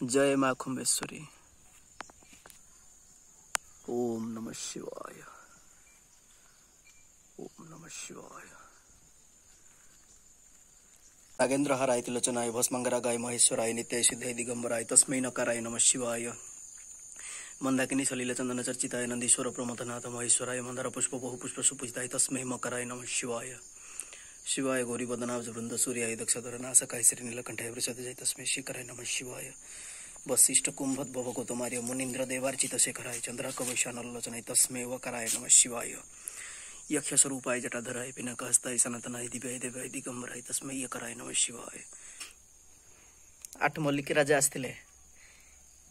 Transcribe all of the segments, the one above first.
जय माँ खुम्बेश्वरी। ओम नमः शिवाय। ओम नमः शिवाय। नागेंद्र हराय तिलोचनाय भस्मंगरागाय महेश्वराय नित्य सिद्धाय दिगंबराय तस्मै नकाराय नमः शिवाय। मंदाकिनी सलिल चंदन चर्चिताय नंदीश्वर प्रमथनाथ महेश्वराय मंदार पुष्प बहुपुष्प सुपूजिताय तस्मै मकराय नमः शिवाय। शिवाय गौरी बदनाब्ज वृंद सूर्याय दक्षधर नासकाय श्री नीलकंठाय वृषध्वजाय तस्मै शिखराय नमः शिवाय। वशिष्ठ कुंभद भव गौतमार्य मुनीन्द्र देवार्चित शेखराय चंद्राक वैशानलोचनाय तस्मै वकराय नमः शिवाय। यक्ष स्वरूपाय जटाधराय पिनाकहस्ताय सनातनाय दिव्याय देव्याय दिगंबराय तस्मै यकराय नमः शिवाय। आठ मल्लिक राजा आसथिले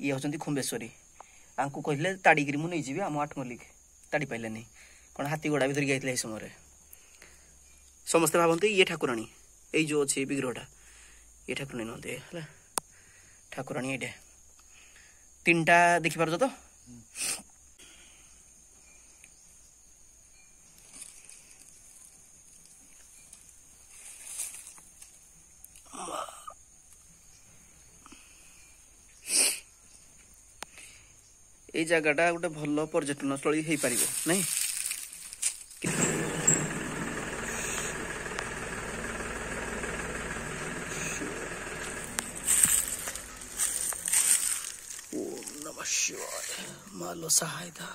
ये होचंती खुम्बेश्वरी। आंकु कहले ताड़ीगिरी मु नहीं जीवी आम आठ मल्लिक ताड़ी पाइलेनी कौन हाथी घोड़ा भी धरिक आइथिले समय समस्ते भावते ये ठाकुराणी ये जो अच्छे विग्रहटा ये ठाकुराणी नुहते ठाकुराणी ये तीन टा देखिपार तो ये जगटा गोटे भल पर्यटन स्थल हो पार नहीं ओम नमः शिवाय। मालो सहायता।